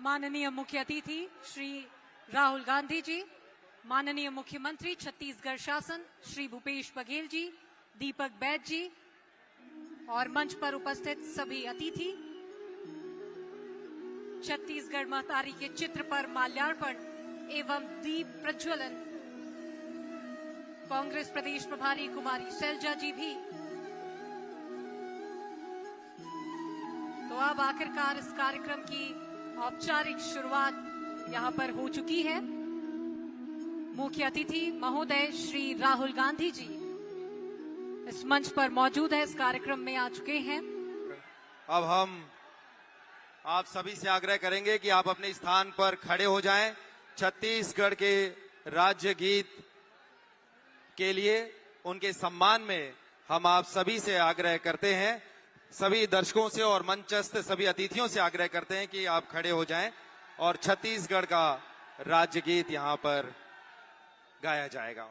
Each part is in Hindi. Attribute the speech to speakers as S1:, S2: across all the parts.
S1: माननीय मुख्य अतिथि श्री राहुल गांधी जी, माननीय मुख्यमंत्री छत्तीसगढ़ शासन श्री भूपेश बघेल जी, दीपक बैद जी और मंच पर उपस्थित सभी अतिथि, छत्तीसगढ़ महतारी के चित्र पर माल्यार्पण एवं दीप प्रज्वलन कांग्रेस प्रदेश प्रभारी कुमारी शैलजा जी भी। तो अब आखिरकार इस कार्यक्रम की औपचारिक शुरुआत यहां पर हो चुकी है। मुख्य अतिथि महोदय श्री राहुल गांधी जी इस मंच पर मौजूद है, इस कार्यक्रम में आ चुके हैं।
S2: अब हम आप सभी से आग्रह करेंगे कि आप अपने स्थान पर खड़े हो जाएं। छत्तीसगढ़ के राज्य गीत के लिए उनके सम्मान में हम आप सभी से आग्रह करते हैं, सभी दर्शकों से और मंचस्थ सभी अतिथियों से आग्रह करते हैं कि आप खड़े हो जाएं और छत्तीसगढ़ का राज्य गीत यहां पर गाया जाएगा।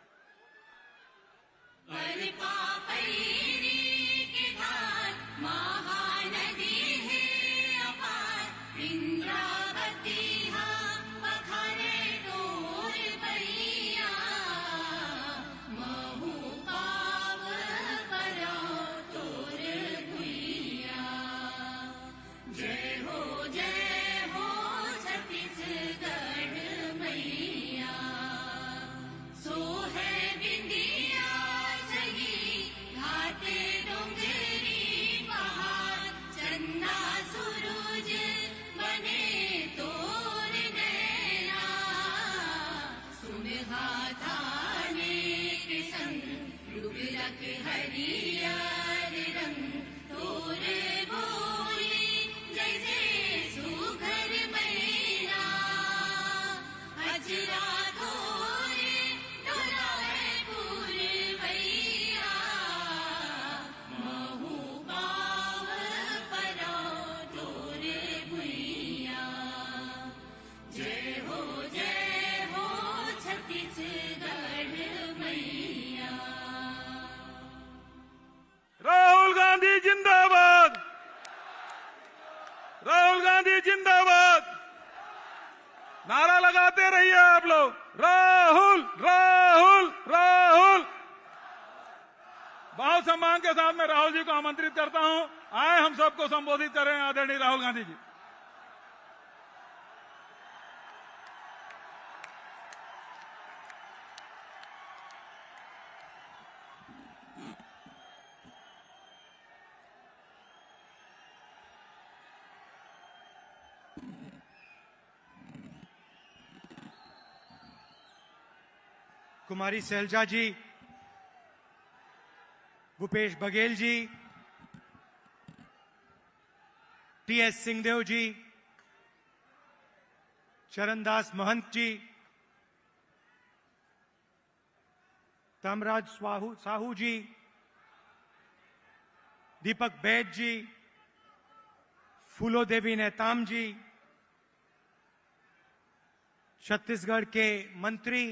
S3: राहुल गांधी जिंदाबाद, राहुल गांधी जिंदाबाद। नारा लगाते रहिए आप लोग, राहुल राहुल राहुल। बहुत सम्मान के साथ मैं राहुल जी को आमंत्रित करता हूं, आए हम सबको संबोधित करें आदरणीय राहुल गांधी जी।
S4: कुमारी शैलजा जी, भूपेश बघेल जी, टीएस सिंहदेव जी, चरणदास महंत जी, तमराज साहू जी, दीपक बैद जी, फूलो देवी नेताम जी, छत्तीसगढ़ के मंत्री,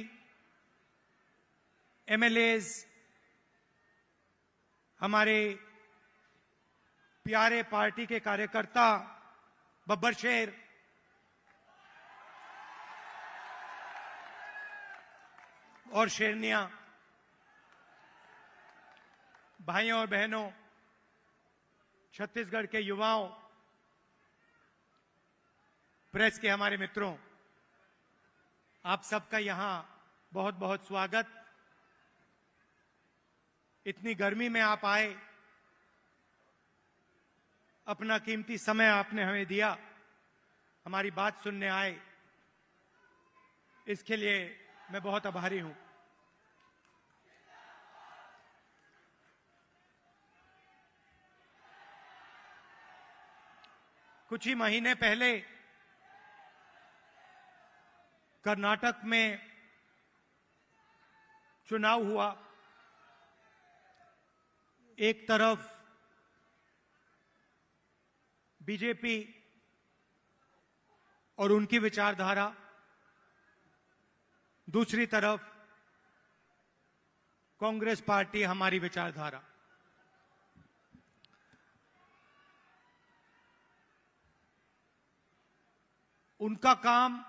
S4: एमएलएज, हमारे प्यारे पार्टी के कार्यकर्ता, बब्बर शेर, और शेरनिया, भाइयों और बहनों, छत्तीसगढ़ के युवाओं, प्रेस के हमारे मित्रों, आप सबका यहां बहुत बहुत स्वागत। इतनी गर्मी में आप आए, अपना कीमती समय आपने हमें दिया, हमारी बात सुनने आए, इसके लिए मैं बहुत आभारी हूं। कुछ ही महीने पहले कर्नाटक में चुनाव हुआ। एक तरफ बीजेपी और उनकी विचारधारा, दूसरी तरफ कांग्रेस पार्टी हमारी विचारधारा। उनका काम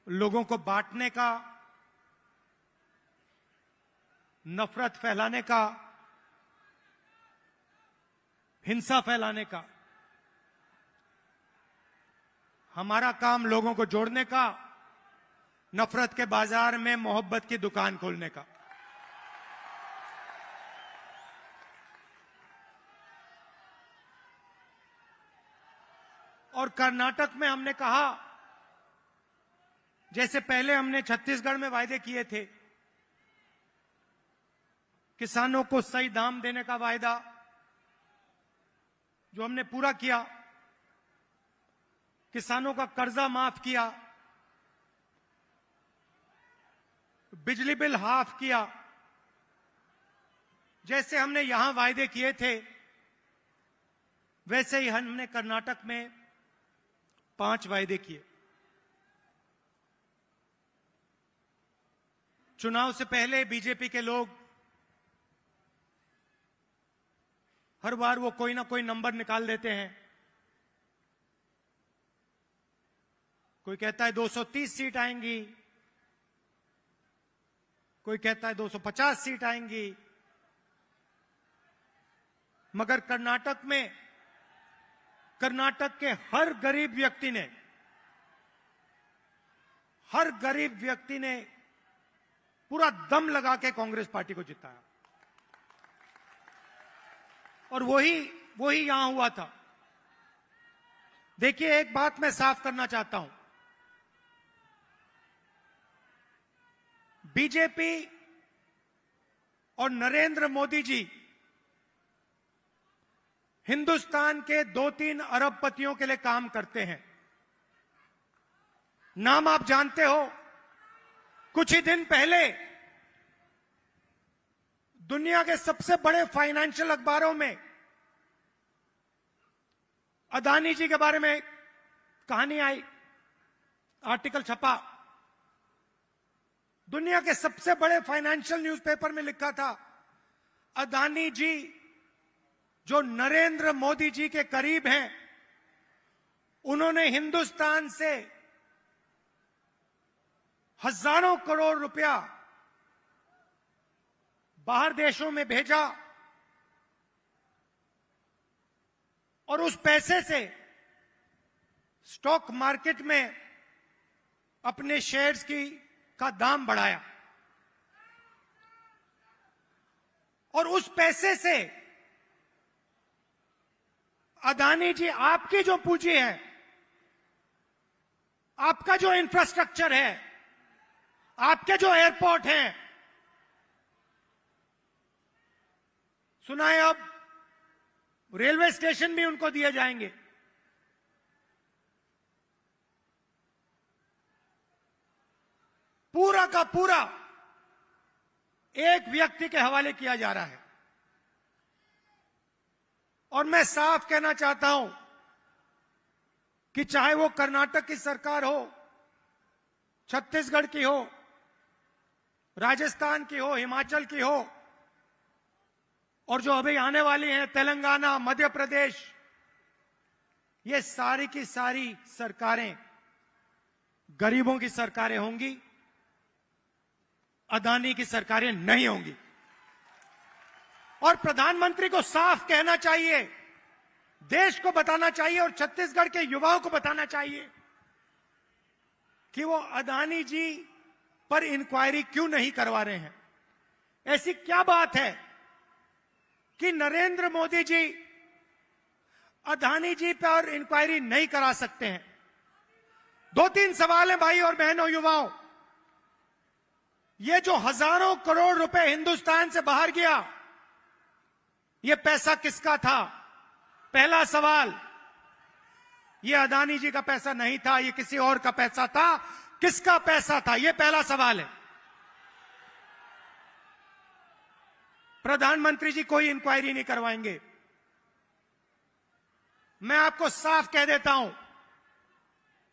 S4: लोगों को बांटने का, नफरत फैलाने का, हिंसा फैलाने का। हमारा काम लोगों को जोड़ने का, नफरत के बाजार में मोहब्बत की दुकान खोलने का। और कर्नाटक में हमने कहा, जैसे पहले हमने छत्तीसगढ़ में वायदे किए थे, किसानों को सही दाम देने का वायदा जो हमने पूरा किया, किसानों का कर्जा माफ किया, बिजली बिल हाफ किया, जैसे हमने यहां वायदे किए थे वैसे ही हमने कर्नाटक में 5 वायदे किए। चुनाव से पहले बीजेपी के लोग हर बार वो कोई ना कोई नंबर निकाल देते हैं। कोई कहता है 230 सीट आएंगी, कोई कहता है 250 सीट आएंगी, मगर कर्नाटक में कर्नाटक के हर गरीब व्यक्ति ने पूरा दम लगा के कांग्रेस पार्टी को जिताया। और वही यहां हुआ था। देखिए, एक बात मैं साफ करना चाहता हूं, बीजेपी और नरेंद्र मोदी जी हिंदुस्तान के 2-3 अरबपतियों के लिए काम करते हैं। नाम आप जानते हो। कुछ ही दिन पहले दुनिया के सबसे बड़े फाइनेंशियल अखबारों में अदानी जी के बारे में कहानी आई, आर्टिकल छपा। दुनिया के सबसे बड़े फाइनेंशियल न्यूज़पेपर में लिखा था, अदानी जी जो नरेंद्र मोदी जी के करीब हैं, उन्होंने हिंदुस्तान से हजारों करोड़ रुपया बाहर देशों में भेजा और उस पैसे से स्टॉक मार्केट में अपने शेयर्स का दाम बढ़ाया। और उस पैसे से अदानी जी आपकी जो पूंजी है, आपका जो इंफ्रास्ट्रक्चर है, आपके जो एयरपोर्ट हैं, सुना है अब रेलवे स्टेशन भी उनको दिए जाएंगे। पूरा का पूरा एक व्यक्ति के हवाले किया जा रहा है। और मैं साफ कहना चाहता हूं कि चाहे वो कर्नाटक की सरकार हो, छत्तीसगढ़ की हो, राजस्थान की हो, हिमाचल की हो, और जो अभी आने वाली हैं तेलंगाना, मध्य प्रदेश, ये सारी की सारी सरकारें गरीबों की सरकारें होंगी, अदानी की सरकारें नहीं होंगी। और प्रधानमंत्री को साफ कहना चाहिए, देश को बताना चाहिए और छत्तीसगढ़ के युवाओं को बताना चाहिए कि वो अदानी जी पर इंक्वायरी क्यों नहीं करवा रहे हैं। ऐसी क्या बात है कि नरेंद्र मोदी जी अदानी जी पर इंक्वायरी नहीं करा सकते हैं? 2-3 सवाल हैं भाई और बहनों, युवाओं। ये जो हजारों करोड़ रुपए हिंदुस्तान से बाहर गया, ये पैसा किसका था? पहला सवाल, ये अदानी जी का पैसा नहीं था, ये किसी और का पैसा था। किसका पैसा था? ये पहला सवाल है। प्रधानमंत्री जी कोई इंक्वायरी नहीं करवाएंगे। मैं आपको साफ कह देता हूं,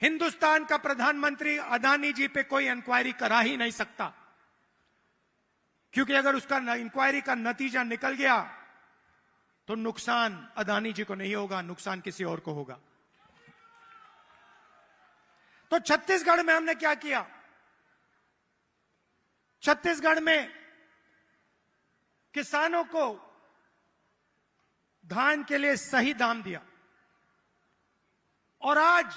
S4: हिंदुस्तान का प्रधानमंत्री अदानी जी पे कोई इंक्वायरी करा ही नहीं सकता, क्योंकि अगर उसका इंक्वायरी का नतीजा निकल गया तो नुकसान अदानी जी को नहीं होगा, नुकसान किसी और को होगा। तो छत्तीसगढ़ में हमने क्या किया? छत्तीसगढ़ में किसानों को धान के लिए सही दाम दिया। और आज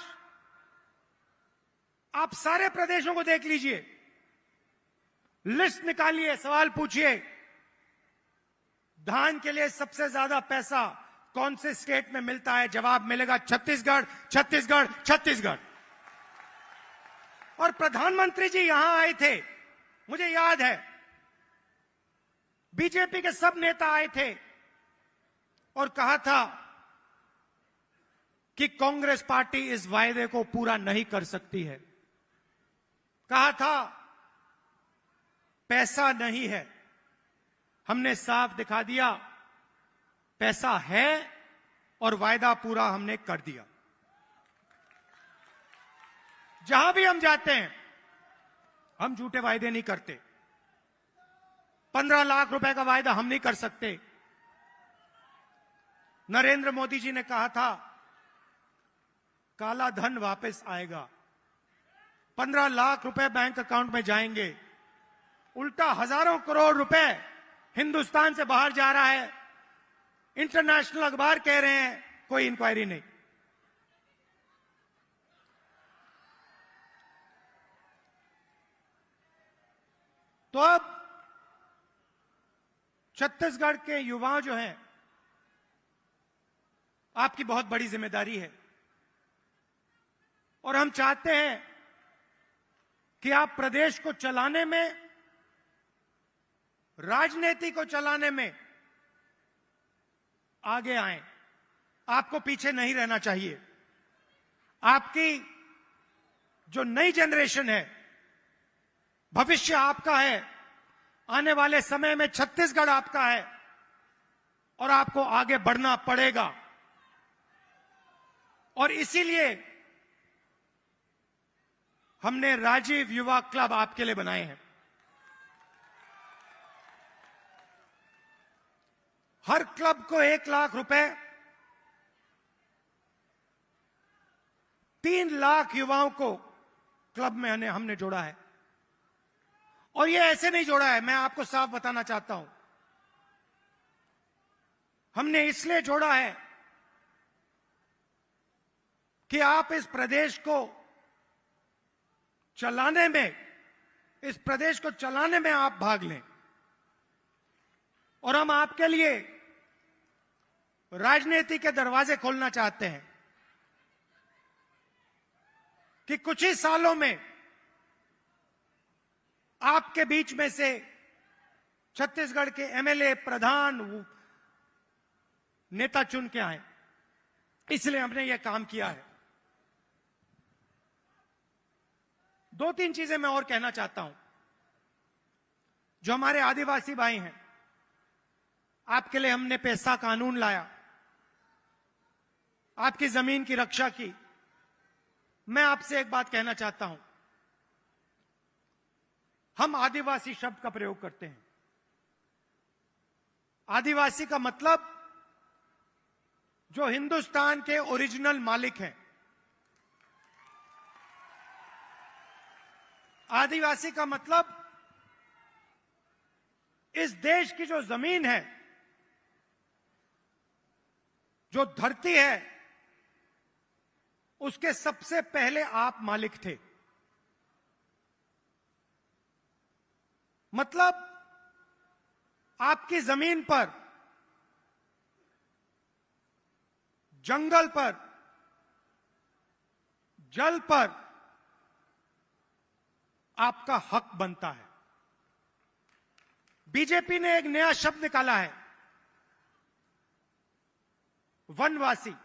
S4: आप सारे प्रदेशों को देख लीजिए, लिस्ट निकालिए, सवाल पूछिए, धान के लिए सबसे ज्यादा पैसा कौन से स्टेट में मिलता है? जवाब मिलेगा छत्तीसगढ़, छत्तीसगढ़, छत्तीसगढ़। और प्रधानमंत्री जी यहां आए थे, मुझे याद है, बीजेपी के सब नेता आए थे और कहा था कि कांग्रेस पार्टी इस वायदे को पूरा नहीं कर सकती है। कहा था पैसा नहीं है। हमने साफ दिखा दिया, पैसा है और वायदा पूरा हमने कर दिया। जहां भी हम जाते हैं, हम झूठे वायदे नहीं करते। 15 लाख रुपए का वायदा हम नहीं कर सकते। नरेंद्र मोदी जी ने कहा था काला धन वापस आएगा, 15 लाख रुपए बैंक अकाउंट में जाएंगे। उल्टा हजारों करोड़ रुपए हिंदुस्तान से बाहर जा रहा है। इंटरनेशनल अखबार कह रहे हैं कोई इंक्वायरी नहीं। तो अब छत्तीसगढ़ के युवा जो हैं, आपकी बहुत बड़ी जिम्मेदारी है और हम चाहते हैं कि आप प्रदेश को चलाने में, राजनीति को चलाने में आगे आए। आपको पीछे नहीं रहना चाहिए। आपकी जो नई जनरेशन है, भविष्य आपका है। आने वाले समय में छत्तीसगढ़ आपका है और आपको आगे बढ़ना पड़ेगा। और इसीलिए हमने राजीव युवा क्लब आपके लिए बनाए हैं। हर क्लब को 1 लाख रुपए, 3 लाख युवाओं को क्लब में हमने जोड़ा है। और ये ऐसे नहीं जोड़ा है, मैं आपको साफ बताना चाहता हूं। हमने इसलिए जोड़ा है कि आप इस प्रदेश को चलाने में, इस प्रदेश को चलाने में आप भाग लें। और हम आपके लिए राजनीति के दरवाजे खोलना चाहते हैं कि कुछ ही सालों में आपके बीच में से छत्तीसगढ़ के एमएलए, प्रधान, नेता चुन के आए। इसलिए हमने यह काम किया है। 2-3 चीजें मैं और कहना चाहता हूं। जो हमारे आदिवासी भाई हैं, आपके लिए हमने पैसा कानून लाया, आपकी जमीन की रक्षा की। मैं आपसे एक बात कहना चाहता हूं। हम आदिवासी शब्द का प्रयोग करते हैं। आदिवासी का मतलब जो हिंदुस्तान के ओरिजिनल मालिक हैं। आदिवासी का मतलब इस देश की जो जमीन है, जो धरती है, उसके सबसे पहले आप मालिक थे। मतलब आपकी जमीन पर, जंगल पर, जल पर आपका हक बनता है। बीजेपी ने एक नया शब्द निकाला है, वनवासी।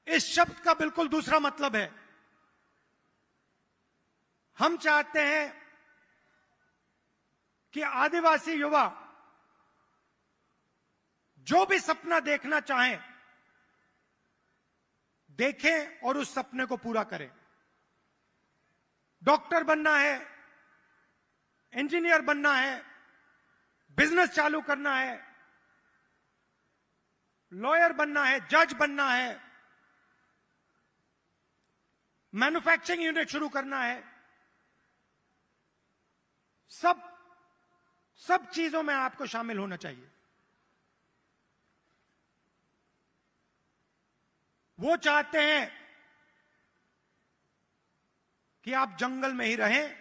S4: इस शब्द का बिल्कुल दूसरा मतलब है। हम चाहते हैं कि आदिवासी युवा जो भी सपना देखना चाहें, देखें और उस सपने को पूरा करें। डॉक्टर बनना है, इंजीनियर बनना है, बिजनेस चालू करना है, लॉयर बनना है, जज बनना है, मैन्युफैक्चरिंग यूनिट शुरू करना है, सब चीजों में आपको शामिल होना चाहिए। वो चाहते हैं कि आप जंगल में ही रहें,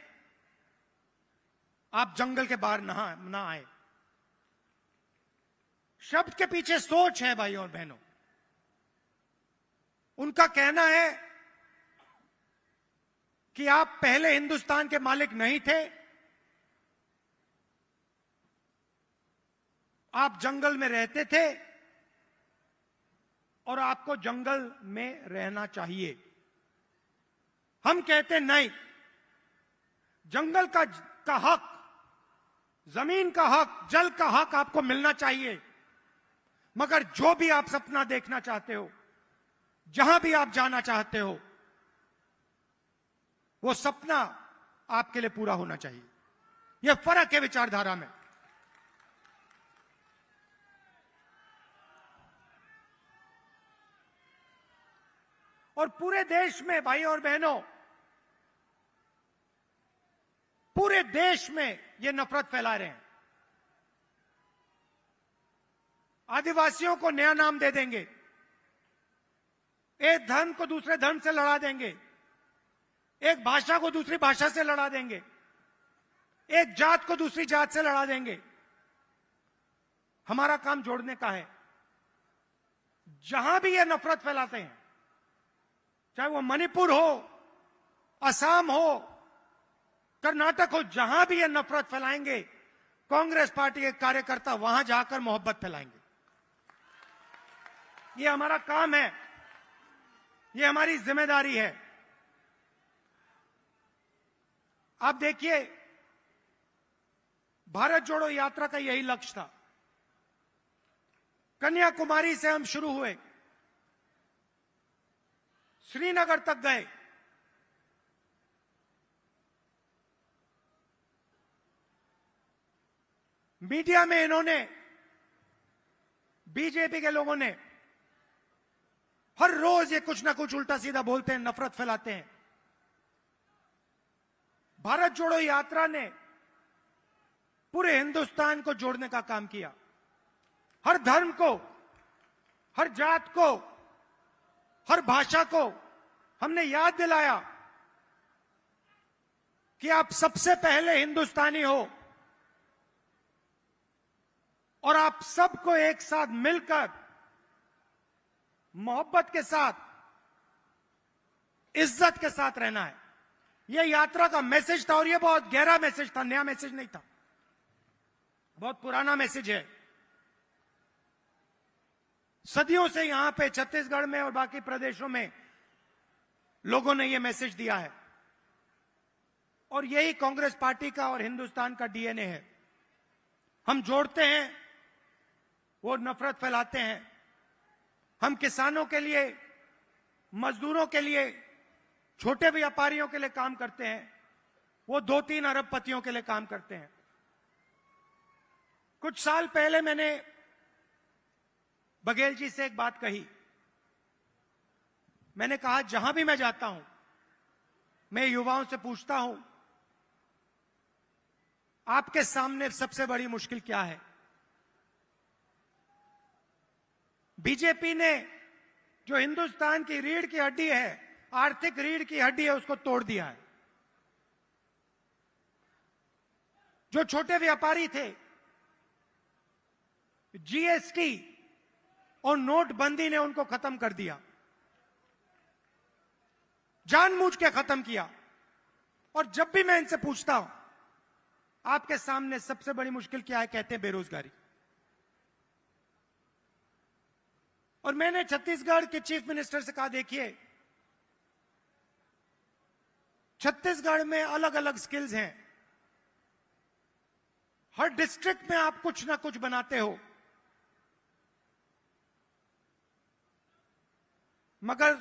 S4: आप जंगल के बाहर ना आए। शब्द के पीछे सोच है भाई और बहनों। उनका कहना है कि आप पहले हिंदुस्तान के मालिक नहीं थे, आप जंगल में रहते थे और आपको जंगल में रहना चाहिए। हम कहते नहीं, जंगल का हक, जमीन का हक, जल का हक आपको मिलना चाहिए, मगर जो भी आप सपना देखना चाहते हो, जहां भी आप जाना चाहते हो, वो सपना आपके लिए पूरा होना चाहिए। यह फर्क है विचारधारा में। और पूरे देश में भाई और बहनों, पूरे देश में ये नफरत फैला रहे हैं। आदिवासियों को नया नाम दे देंगे, एक धर्म को दूसरे धर्म से लड़ा देंगे, एक भाषा को दूसरी भाषा से लड़ा देंगे, एक जात को दूसरी जात से लड़ा देंगे। हमारा काम जोड़ने का है। जहां भी ये नफरत फैलाते हैं, चाहे वो मणिपुर हो, असम हो, कर्नाटक हो, जहां भी ये नफरत फैलाएंगे, कांग्रेस पार्टी के कार्यकर्ता वहां जाकर मोहब्बत फैलाएंगे। ये हमारा काम है, ये हमारी जिम्मेदारी है। आप देखिए, भारत जोड़ो यात्रा का यही लक्ष्य था। कन्याकुमारी से हम शुरू हुए, श्रीनगर तक गए, मीडिया में इन्होंने, बीजेपी के लोगों ने हर रोज ये कुछ ना कुछ उल्टा सीधा बोलते हैं, नफरत फैलाते हैं। भारत जोड़ो यात्रा ने पूरे हिंदुस्तान को जोड़ने का काम किया। हर धर्म को, हर जात को, हर भाषा को हमने याद दिलाया कि आप सबसे पहले हिंदुस्तानी हो और आप सबको एक साथ मिलकर, मोहब्बत के साथ, इज्जत के साथ रहना है। यह यात्रा का मैसेज था और यह बहुत गहरा मैसेज था, नया मैसेज नहीं था, बहुत पुराना मैसेज है। सदियों से यहां पे छत्तीसगढ़ में और बाकी प्रदेशों में लोगों ने यह मैसेज दिया है और यही कांग्रेस पार्टी का और हिंदुस्तान का डीएनए है। हम जोड़ते हैं, वो नफरत फैलाते हैं। हम किसानों के लिए, मजदूरों के लिए, छोटे व्यापारियों के लिए काम करते हैं, वो 2-3 अरबपतियों के लिए काम करते हैं। कुछ साल पहले मैंने बघेल जी से एक बात कही। मैंने कहा, जहां भी मैं जाता हूं, मैं युवाओं से पूछता हूं, आपके सामने सबसे बड़ी मुश्किल क्या है? बीजेपी ने जो हिंदुस्तान की रीढ़ की हड्डी है, आर्थिक रीढ़ की हड्डी है, उसको तोड़ दिया है। जो छोटे व्यापारी थे, जीएसटी और नोटबंदी ने उनको खत्म कर दिया, जानबूझ के खत्म किया। और जब भी मैं इनसे पूछता हूं, आपके सामने सबसे बड़ी मुश्किल क्या है, कहते हैं बेरोजगारी। और मैंने छत्तीसगढ़ के चीफ मिनिस्टर से कहा, देखिए, छत्तीसगढ़ में अलग अलग स्किल्स हैं, हर डिस्ट्रिक्ट में आप कुछ ना कुछ बनाते हो, मगर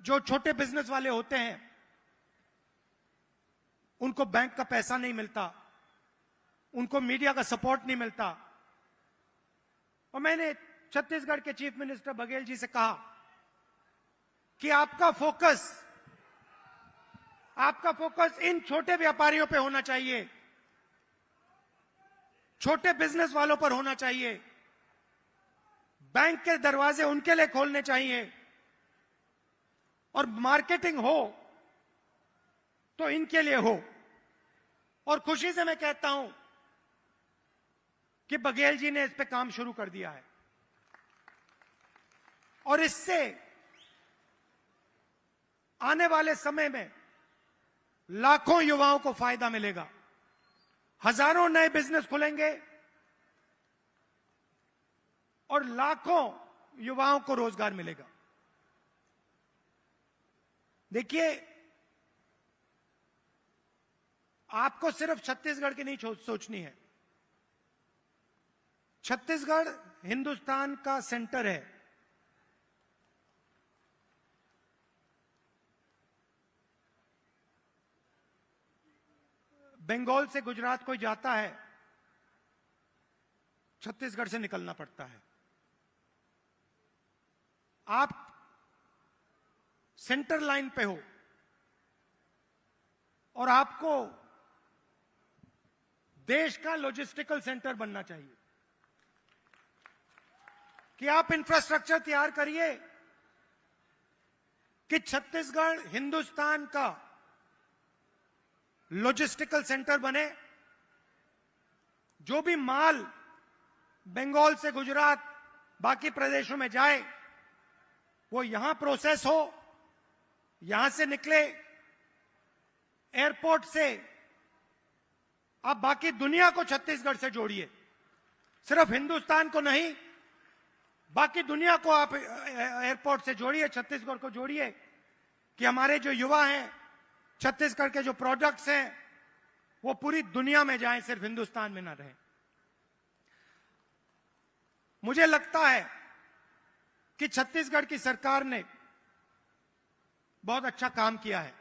S4: जो छोटे बिजनेस वाले होते हैं, उनको बैंक का पैसा नहीं मिलता, उनको मीडिया का सपोर्ट नहीं मिलता। और मैंने छत्तीसगढ़ के चीफ मिनिस्टर बघेल जी से कहा कि आपका फोकस आपका फोकस इन छोटे व्यापारियों पे होना चाहिए, छोटे बिजनेस वालों पर होना चाहिए। बैंक के दरवाजे उनके लिए खोलने चाहिए, और मार्केटिंग हो तो इनके लिए हो। और खुशी से मैं कहता हूं कि बघेल जी ने इस पे काम शुरू कर दिया है, और इससे आने वाले समय में लाखों युवाओं को फायदा मिलेगा, हजारों नए बिजनेस खुलेंगे और लाखों युवाओं को रोजगार मिलेगा। देखिए, आपको सिर्फ छत्तीसगढ़ की नहीं सोचनी है। छत्तीसगढ़ हिंदुस्तान का सेंटर है। बंगाल से गुजरात कोई जाता है, छत्तीसगढ़ से निकलना पड़ता है। आप सेंटर लाइन पे हो और आपको देश का लॉजिस्टिकल सेंटर बनना चाहिए कि आप इंफ्रास्ट्रक्चर तैयार करिए कि छत्तीसगढ़ हिंदुस्तान का लॉजिस्टिकल सेंटर बने। जो भी माल बंगाल से गुजरात बाकी प्रदेशों में जाए वो यहां प्रोसेस हो, यहां से निकले, एयरपोर्ट से आप बाकी दुनिया को छत्तीसगढ़ से जोड़िए। सिर्फ हिंदुस्तान को नहीं, बाकी दुनिया को आप एयरपोर्ट से जोड़िए, छत्तीसगढ़ को जोड़िए कि हमारे जो युवा हैं, छत्तीसगढ़ के जो प्रोडक्ट्स हैं वो पूरी दुनिया में जाएं, सिर्फ हिंदुस्तान में ना रहें। मुझे लगता है कि छत्तीसगढ़ की सरकार ने बहुत अच्छा काम किया है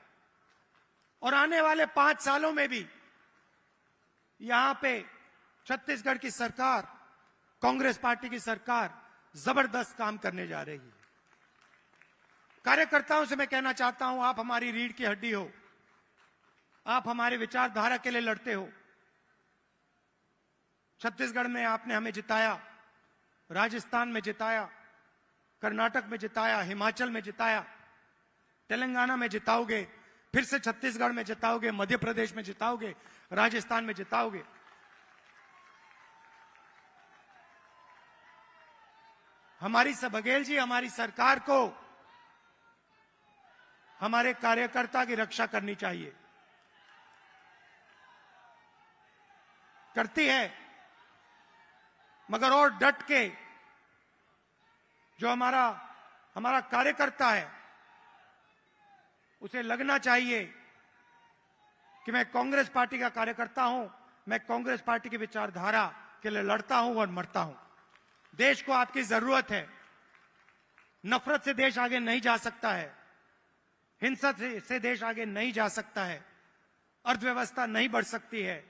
S4: और आने वाले 5 सालों में भी यहां पे छत्तीसगढ़ की सरकार, कांग्रेस पार्टी की सरकार जबरदस्त काम करने जा रही है। कार्यकर्ताओं से मैं कहना चाहता हूं, आप हमारी रीढ़ की हड्डी हो, आप हमारे विचारधारा के लिए लड़ते हो। छत्तीसगढ़ में आपने हमें जिताया, राजस्थान में जिताया, कर्नाटक में जिताया, हिमाचल में जिताया, तेलंगाना में जिताओगे, फिर से छत्तीसगढ़ में जिताओगे, मध्य प्रदेश में जिताओगे, राजस्थान में जिताओगे। हमारी बघेल जी, हमारी सरकार को हमारे कार्यकर्ता की रक्षा करनी चाहिए, करती है, मगर और डट के जो हमारा कार्यकर्ता है उसे लगना चाहिए कि मैं कांग्रेस पार्टी का कार्यकर्ता हूं, मैं कांग्रेस पार्टी की विचारधारा के लिए लड़ता हूं और मरता हूं। देश को आपकी जरूरत है। नफरत से देश आगे नहीं जा सकता है, हिंसा से देश आगे नहीं जा सकता है, अर्थव्यवस्था नहीं बढ़ सकती है।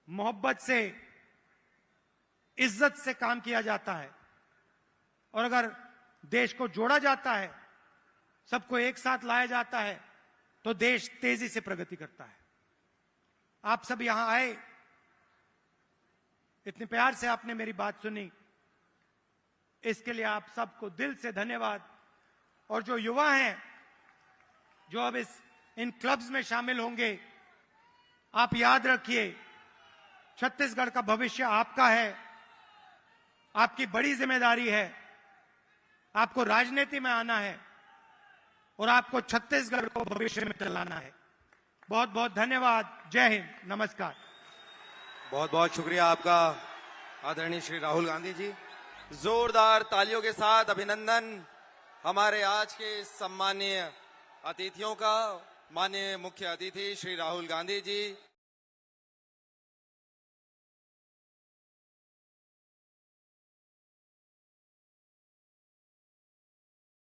S4: मोहब्बत से, इज्जत से काम किया जाता है, और अगर देश को जोड़ा जाता है, सबको एक साथ लाया जाता है, तो देश तेजी से प्रगति करता है। आप सब यहां आए, इतने प्यार से आपने मेरी बात सुनी, इसके लिए आप सबको दिल से धन्यवाद। और जो युवा हैं जो अब इन क्लब्स में शामिल होंगे, आप याद रखिए, छत्तीसगढ़ का भविष्य आपका है, आपकी बड़ी जिम्मेदारी है। आपको राजनीति में आना है और आपको छत्तीसगढ़ को भविष्य में चलाना है। बहुत बहुत धन्यवाद। जय हिंद, नमस्कार।
S2: बहुत बहुत शुक्रिया आपका आदरणीय श्री राहुल गांधी जी। जोरदार तालियों के साथ अभिनंदन हमारे आज के सम्माननीय अतिथियों का। माननीय मुख्य अतिथि श्री राहुल गांधी जी,